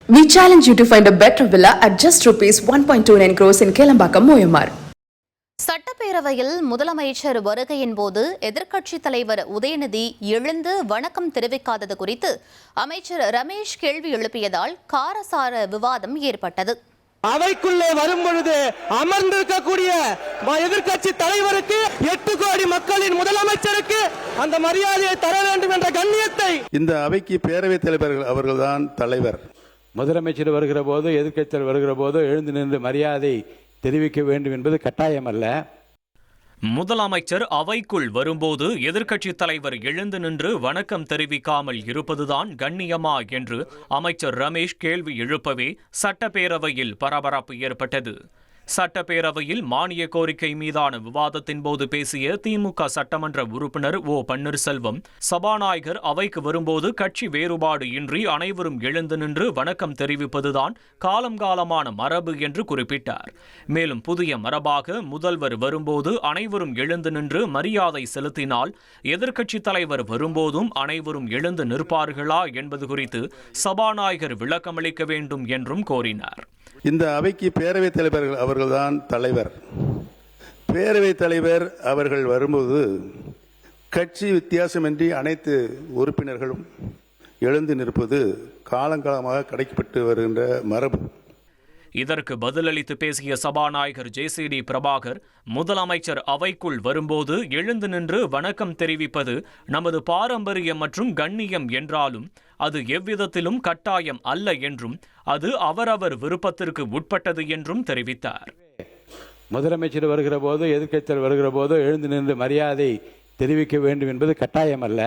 We challenge you to find a better villa at just ₹1.29 crores in Kelambakam, Moyamar. சட்டப்பேரவையில் முதலமைச்சர் வருகையின் போது எதிர்க்கட்சித் தலைவர் உதயநிதி எழுந்து வணக்கம் தெரிவிக்காதது குறித்து அமைச்சர் ரமேஷ் கேள்வி எழுப்பியதால் காரசார விவாதம் ஏற்பட்டது. அவைக்குள்ளே வரும்பொழுது அமர்ந்திருக்கக்கூடிய எதிர்க்கட்சி தலைவருக்கு 8 கோடி மக்களின் முதலமைச்சருக்கு அந்த மரியாதையை தர வேண்டும் என்ற கண்ணியத்தை இந்த அவைக்கு பேரவைத் தலைவர்கள் அவர்கள்தான் தலைவர். முதலமைச்சர் வருகிற போது எதிர்க்கட்சிகள் வருகிற போது எழுந்து நின்று மரியாதை தெரிவிக்க வேண்டும் என்பது கட்டாயம் அல்ல. முதலமைச்சர் அவைக்குள் வரும்போது எதிர்க்கட்சித் தலைவர் எழுந்து நின்று வணக்கம் தெரிவிக்காமல் இருப்பதுதான் கண்ணியமா என்று அமைச்சர் ரமேஷ் கேள்வி எழுப்பவே சட்டப்பேரவையில் பரபரப்பு ஏற்பட்டது. சட்டப்பேரவையில் மானிய கோரிக்கை மீதான விவாதத்தின் போது பேசிய திமுக சட்டமன்ற உறுப்பினர் ஓ பன்னீர்செல்வம், சபாநாயகர் அவைக்கு வரும்போது கட்சி வேறுபாடு இன்றி அனைவரும் எழுந்து நின்று வணக்கம் தெரிவிப்பதுதான் காலம் காலமான மரபு என்று குறிப்பிட்டார். மேலும் புதிய மரபாக முதல்வர் வரும்போது அனைவரும் எழுந்து நின்று மரியாதை செலுத்தினால் எதிர்க்கட்சித் தலைவர் வரும்போதும் அனைவரும் எழுந்து நிற்பார்களா என்பது குறித்து சபாநாயகர் விளக்கமளிக்க வேண்டும் என்றும் கோரினார். இந்த அவைக்கு பேரவைத் தலைவர்கள் அவர்கள்தான் தலைவர். பேரவைத் தலைவர் அவர்கள் வரும்போது கட்சி வித்தியாசமின்றி அனைத்து உறுப்பினர்களும் எழுந்து நிற்பது காலங்காலமாக கடைபிடித்து வருகின்ற மரபு. இதற்கு பதிலளித்து பேசிய சபாநாயகர் ஜேசிடி பிரபாகர், முதலமைச்சர் அவைக்குள் வரும்போது எழுந்து நின்று வணக்கம் தெரிவிப்பது நமது பாரம்பரியம் மற்றும் கண்ணியம் என்றாலும் அது எவ்விதத்திலும் கட்டாயம் அல்ல என்றும் அது அவரவர் விருப்பத்திற்கு உட்பட்டது என்றும் தெரிவித்தார். முதலமைச்சர் வருகிற போது எதிர்க்கட்சிகள் வருகிற போது எழுந்து நின்று மரியாதை தெரிவிக்க வேண்டும் என்பது கட்டாயம் அல்ல.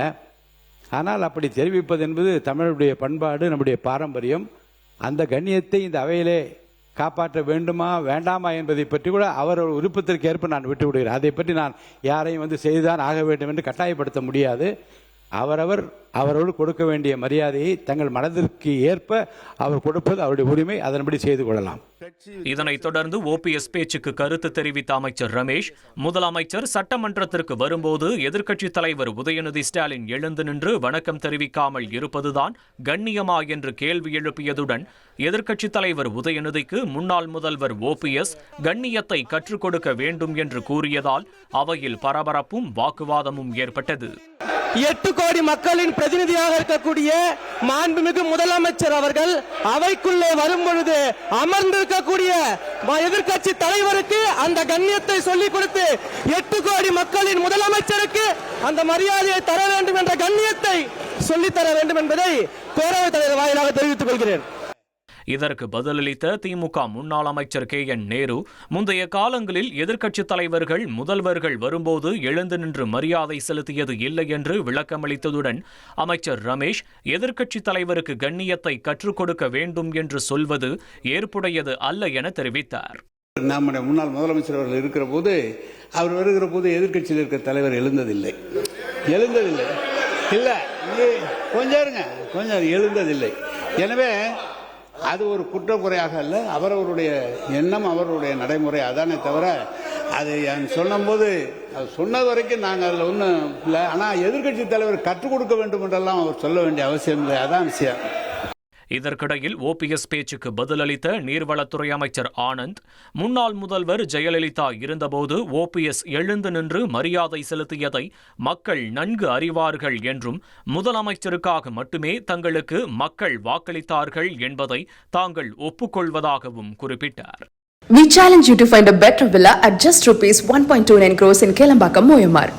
ஆனால் அப்படி தெரிவிப்பது என்பது தமிழுடைய பண்பாடு, நம்முடைய பாரம்பரியம். அந்த கண்ணியத்தை இந்த அவையிலே காப்பாற்ற வேண்டுமா வேண்டாமா என்பதை பற்றி கூட அவரவர் விருப்பத்திற்கு ஏற்ப நான் விட்டு விடுகிறேன். அதை பற்றி நான் யாரையும் செய்துதான் ஆக வேண்டும் என்று கட்டாயப்படுத்த முடியாது. அவரவர் கொடுக்க வேண்டிய மரியாதையை தங்கள் மனதிற்கு ஏற்ப அவர் கொடுப்பது அவருடைய உரிமை, அதன்படி செய்து கொள்ளலாம். இதனைத் தொடர்ந்து ஓபிஎஸ் பேச்சுக்கு கருத்து தெரிவித்த அமைச்சர் ரமேஷ், முதலமைச்சர் சட்டமன்றத்திற்கு வரும்போது எதிர்க்கட்சித் தலைவர் உதயநிதி ஸ்டாலின் எழுந்து நின்று வணக்கம் தெரிவிக்காமல் இருப்பதுதான் கண்ணியமா என்று கேள்வி எழுப்பியதுடன் எதிர்க்கட்சித் தலைவர் உதயநிதிக்கு முன்னாள் முதல்வர் ஓபிஎஸ் கண்ணியத்தை கற்றுக் கொடுக்க வேண்டும் என்று கூறியதால் அவையில் பரபரப்பும் வாக்குவாதமும் ஏற்பட்டது. 8 கோடி மக்களின் பிரதிநிதியாக இருக்கக்கூடிய மாண்புமிகு முதலமைச்சர் அவர்கள் அவைக்குள்ளே வரும்பொழுது அமர்ந்திருக்கக்கூடிய எதிர்க்கட்சி தலைவருக்கு அந்த கண்ணியத்தை சொல்லிக் கொடுத்து 8 கோடி மக்களின் முதலமைச்சருக்கு அந்த மரியாதையை தர வேண்டும் என்ற கண்ணியத்தை சொல்லித்தர வேண்டும் என்பதை பேரவைத் தலைவர் வாயிலாக தெரிவித்துக் கொள்கிறேன். இதற்கு பதிலளித்த திமுக முன்னாள் அமைச்சர் KN நேரு, முந்தைய காலங்களில் எதிர்க்கட்சித் தலைவர்கள் முதல்வர்கள் வரும்போது எழுந்து நின்று மரியாதை செலுத்தியது இல்லை என்று விளக்கமளித்ததுடன் அமைச்சர் ரமேஷ் எதிர்க்கட்சித் தலைவருக்கு கண்ணியத்தை கற்றுக் கொடுக்க வேண்டும் என்று சொல்வது ஏற்புடையது அல்ல என தெரிவித்தார். நம்முடைய முன்னாள் முதலமைச்சர் அவர்கள் இருக்கிற போது, அவர் வருகிற போது எதிர்க்கட்சியில் இருக்கிற தலைவர் எழுந்ததில்லை. இல்லை, கொஞ்சம் எழுந்ததில்லை. எனவே அது ஒரு குற்றக்குறையாக அல்ல, அவரவருடைய எண்ணம், அவருடைய நடைமுறை. அதானே தவிர அதை சொன்னபோது அது சொன்னது வரைக்கும் நாங்கள் அதில் ஒன்றும் இல்லை. ஆனால் எதிர்க்கட்சி தலைவர் கற்றுக் கொடுக்க வேண்டும் என்றெல்லாம் அவர் சொல்ல வேண்டிய அவசியம் இல்லை. அதான் விஷயம். இதற்கிடையில் ஓபிஎஸ் பேச்சுக்கு பதிலளித்த நீர்வளத்துறை அமைச்சர் ஆனந்த், முன்னாள் முதல்வர் ஜெயலலிதா இருந்தபோது ஓபிஎஸ் எழுந்து நின்று மரியாதை செலுத்தியதை மக்கள் நன்கு அறிவார்கள் என்றும் முதலமைச்சருக்காக மட்டுமே தங்களுக்கு மக்கள் வாக்களித்தார்கள் என்பதை தாங்கள் ஒப்புக்கொள்வதாகவும் குறிப்பிட்டார். We challenge you to find a better villa at just ₹1.29 crores in Kelambakam, Moyamar.